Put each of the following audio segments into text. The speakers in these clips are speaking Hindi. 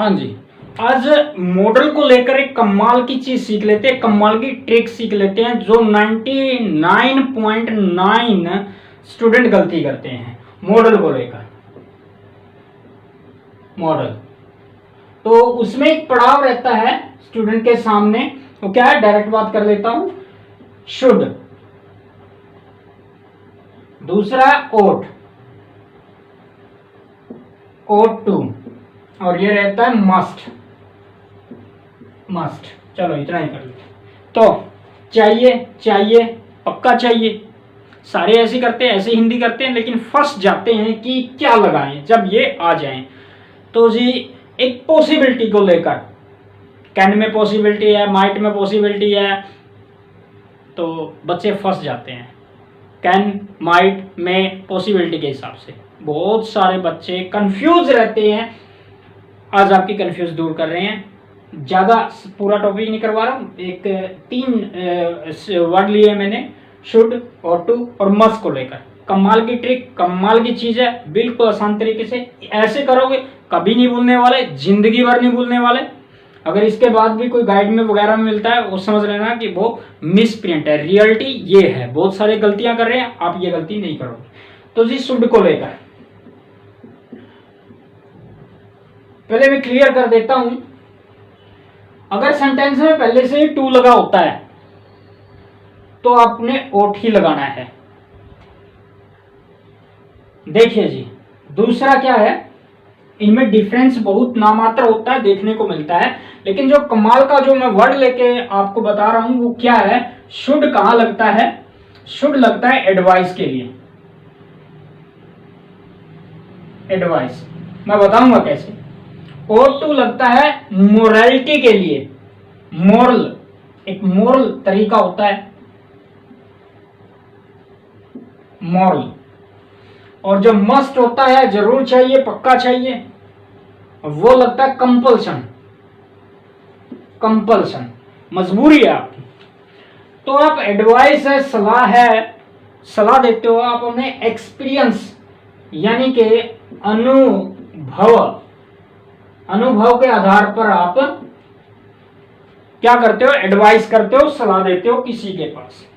हाँ जी, आज मॉडल को लेकर एक कमाल की चीज सीख लेते हैं, कमाल की ट्रिक सीख लेते हैं जो 99.9 स्टूडेंट गलती करते हैं मॉडल को लेकर। मॉडल तो उसमें एक पड़ाव रहता है स्टूडेंट के सामने, तो क्या है, डायरेक्ट बात कर लेता हूं, शुड, दूसरा ओट, ओट टू, और ये रहता है मस्ट। मस्ट, चलो इतना ही कर लेते। तो चाहिए, चाहिए, पक्का चाहिए, सारे ऐसे करते हैं, ऐसे हिंदी करते हैं, लेकिन फंस जाते हैं कि क्या लगाएं जब ये आ जाएं। तो जी एक पॉसिबिलिटी को लेकर, कैन में पॉसिबिलिटी है, माइट में पॉसिबिलिटी है, तो बच्चे फंस जाते हैं कैन, माइट में पॉसिबिलिटी के हिसाब से। बहुत सारे बच्चे कंफ्यूज रहते हैं। आज आपकी कंफ्यूज दूर कर रहे हैं। ज़्यादा पूरा टॉपिक नहीं करवा रहा हूँ, एक 3 वर्ड लिए मैंने, शुड और टू और मस्ट को लेकर। कमाल की ट्रिक, कमाल की चीज़ है, बिल्कुल आसान तरीके से ऐसे करोगे कभी नहीं भूलने वाले, जिंदगी भर नहीं भूलने वाले। अगर इसके बाद भी कोई गाइड में वगैरह में मिलता है वो समझ लेना कि वो मिस प्रिंट है, रियलिटी ये है। बहुत सारी गलतियां कर रहे हैं, आप ये गलती नहीं करोगे। तो जी शुड को लेकर पहले मैं क्लियर कर देता हूं, अगर सेंटेंस में पहले से ही टू लगा होता है तो आपने ओट ही लगाना है। देखिए जी, दूसरा क्या है, इनमें डिफरेंस बहुत नामात्र होता है, देखने को मिलता है, लेकिन जो कमाल का जो मैं वर्ड लेके आपको बता रहा हूं वो क्या है, शुड कहां लगता है, शुड लगता है एडवाइस के लिए। एडवाइस मैं बताऊंगा कैसे। और टू लगता है मोरालिटी के लिए, मोरल, एक मोरल तरीका होता है, मोरल। और जो मस्ट होता है, जरूर चाहिए, पक्का चाहिए, वो लगता है कंपल्सन, कंपल्सन, मजबूरी है आपकी। तो आप एडवाइस है, सलाह है, सलाह देते हो आप अपने एक्सपीरियंस यानी कि अनुभव, अनुभव के आधार पर आप क्या करते हो, एडवाइस करते हो, सलाह देते हो किसी के पास।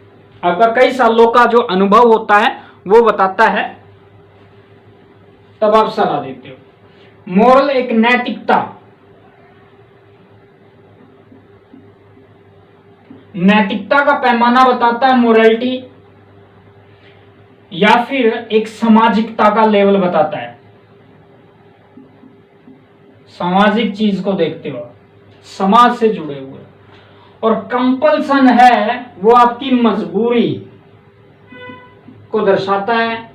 आपका कई सालों का जो अनुभव होता है वो बताता है, तब आप सलाह देते हो। मोरल एक नैतिकता, नैतिकता का पैमाना बताता है मोरालिटी, या फिर एक सामाजिकता का लेवल बताता है। सामाजिक चीज को देखते हो, समाज से जुड़े हुए। और कंपल्सन है वो आपकी मजबूरी को दर्शाता है,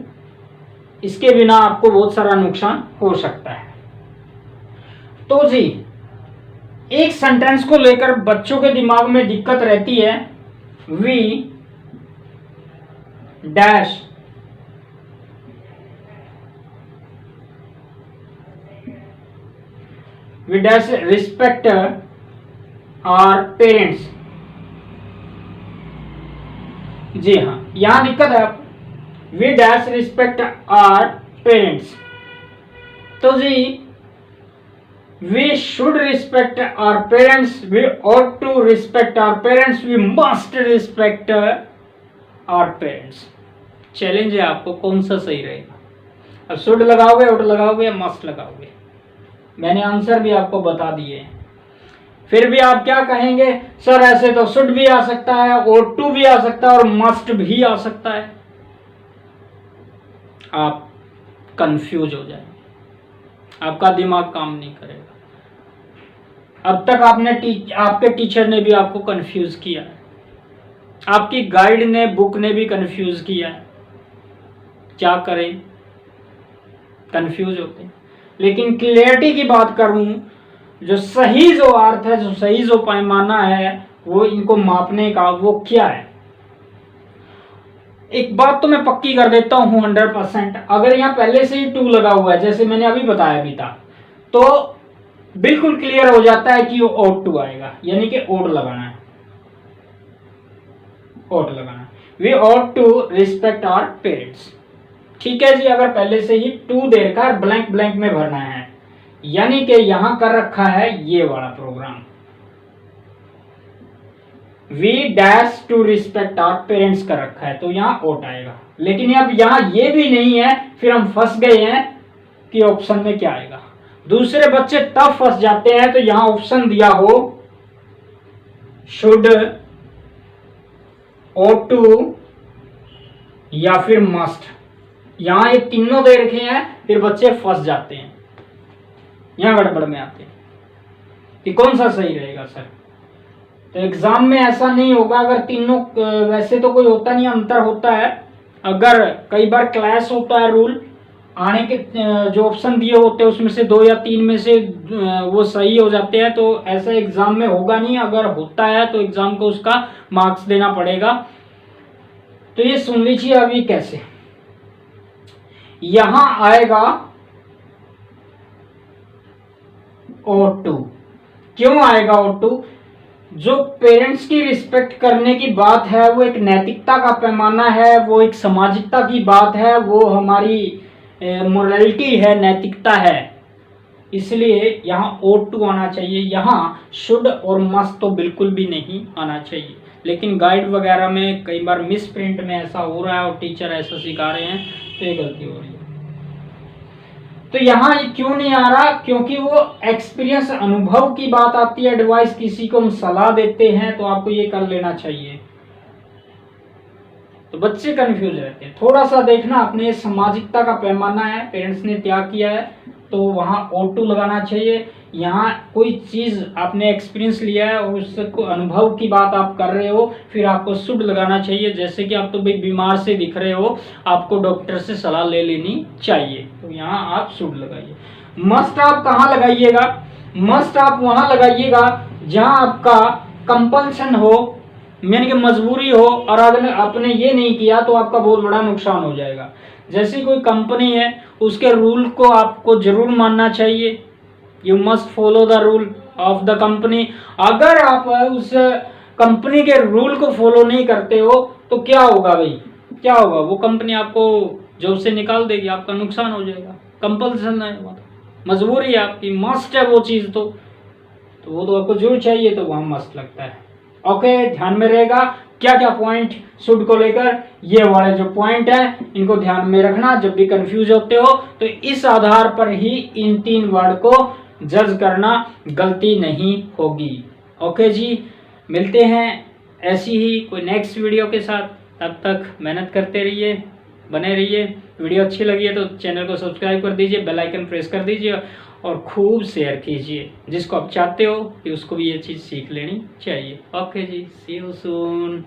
इसके बिना आपको बहुत सारा नुकसान हो सकता है। तो जी एक सेंटेंस को लेकर बच्चों के दिमाग में दिक्कत रहती है, we dash we dash respect our parents. जी हाँ, यहां दिक्कत है आपको, we dash respect our parents. तो जी we should respect our parents, we ought to respect our parents, we must respect our parents। Challenge है आपको, कौन सा सही रहेगा। अब शुड लगाओगे, ought लगाओगे या मस्ट लगाओगे। मैंने आंसर भी आपको बता दिए, फिर भी आप क्या कहेंगे, सर ऐसे तो शुड भी आ सकता है, और टू भी आ सकता है, और मस्ट भी आ सकता है। आप कंफ्यूज हो जाएंगे, आपका दिमाग काम नहीं करेगा। अब तक आपके टीचर ने भी आपको कंफ्यूज किया है, आपकी गाइड ने, बुक ने भी कंफ्यूज किया है। क्या करें, कंफ्यूज होते हैं। लेकिन क्लियरिटी की बात करूं, जो सही जो अर्थ है, जो सही जो पैमाना है, वो इनको मापने का, वो क्या है। एक बात तो मैं पक्की कर देता हूं 100%, अगर यहां पहले से ही टू लगा हुआ है, जैसे मैंने अभी बताया भी था, तो बिल्कुल क्लियर हो जाता है कि वो ought to आएगा, यानी कि ought लगाना है, ought लगाना है। We ought to respect our parents। ठीक है जी, अगर पहले से ही टू दे रखा है, ब्लैंक ब्लैंक में भरना है, यानी कि यहां कर रखा है ये वाला programme, we dash to respect our parents कर रखा है, तो यहाँ ओट आएगा। लेकिन अब यहाँ ये भी नहीं है, फिर हम फंस गए हैं कि ऑप्शन में क्या आएगा। दूसरे बच्चे तब फंस जाते हैं तो यहाँ ऑप्शन दिया हो शुड, ought to या फिर मस्ट, यहां ये तीनों दे रखे हैं, फिर बच्चे फंस जाते हैं, यहां गड़बड़ में आते हैं कि कौन सा सही रहेगा सर। तो एग्जाम में ऐसा नहीं होगा अगर तीनों, वैसे तो कोई होता नहीं, अंतर होता है। अगर कई बार क्लैश होता है रूल, आने के जो ऑप्शन दिए होते हैं उसमें से 2 या 3 में से वो सही हो जाते हैं, तो ऐसा एग्जाम में होगा नहीं। अगर होता है तो एग्जाम को उसका मार्क्स देना पड़ेगा। तो ये सुन लीजिए अभी कैसे, यहां आएगा O2। क्यों आएगा O2? जो पेरेंट्स की रिस्पेक्ट करने की बात है वो एक नैतिकता का पैमाना है, वो एक सामाजिकता की बात है, वो हमारी मोरालिटी है, नैतिकता है, इसलिए यहाँ O2 आना चाहिए। यहाँ शुड और मस्ट तो बिल्कुल भी नहीं आना चाहिए। लेकिन गाइड वगैरह में कई बार मिस प्रिंट में ऐसा हो रहा है और टीचर ऐसा सिखा रहे हैं तो ये गलती हो रही है। तो यहाँ ये क्यों नहीं आ रहा? क्योंकि वो एक्सपीरियंस, अनुभव की बात आती है। एडवाइस किसी को हम सलाह देते हैं तो आपको ये कर लेना चाहिए, तो बच्चे कंफ्यूज रहते हैं। थोड़ा सा देखना, अपने सामाजिकता का पैमाना है, पेरेंट्स ने त्याग किया है तो वहाँ O2 लगाना चाहिए। यहाँ कोई चीज आपने एक्सपीरियंस लिया है और उसको अनुभव की बात आप कर रहे हो, फिर आपको शुड लगाना चाहिए। जैसे कि आप तो भाई बीमार से दिख रहे हो, आपको डॉक्टर से सलाह ले लेनी चाहिए, तो यहाँ आप शुड लगाइए। मस्ट आप कहाँ लगाइएगा? मस्ट आप वहां लगाइएगा जहां आपका कंपल्सन हो, यानी कि मजबूरी हो, और अगर आपने ये नहीं किया तो आपका बहुत बड़ा नुकसान हो जाएगा। जैसे कोई कंपनी है, उसके रूल को आपको जरूर मानना चाहिए, you must follow the rule of the company. अगर आप उस कंपनी के रूल को फॉलो नहीं करते हो तो क्या होगा भाई, क्या होगा? वो कंपनी आपको जॉब से निकाल देगी, आपका नुकसान हो जाएगा। कंपल्सन है, मजबूरी है आपकी, मस्ट है वो चीज़, तो वो तो आपको जरूर चाहिए, तो वहाँ मस्ट लगता है। ओके, ध्यान में रहेगा क्या क्या पॉइंट शुड को लेकर, ये वाले जो पॉइंट है इनको ध्यान में रखना। जब भी कंफ्यूज होते हो तो इस आधार पर ही इन 3 वर्ड को जज करना, गलती नहीं होगी। ओके जी, मिलते हैं ऐसी ही कोई नेक्स्ट वीडियो के साथ। तब तक मेहनत करते रहिए, बने रहिए। वीडियो अच्छी लगी है तो चैनल को सब्सक्राइब कर दीजिए, बेल आइकन प्रेस कर दीजिए और खूब शेयर कीजिए, जिसको आप चाहते हो कि उसको भी ये चीज़ सीख लेनी चाहिए। ओके जी, सी यू सून।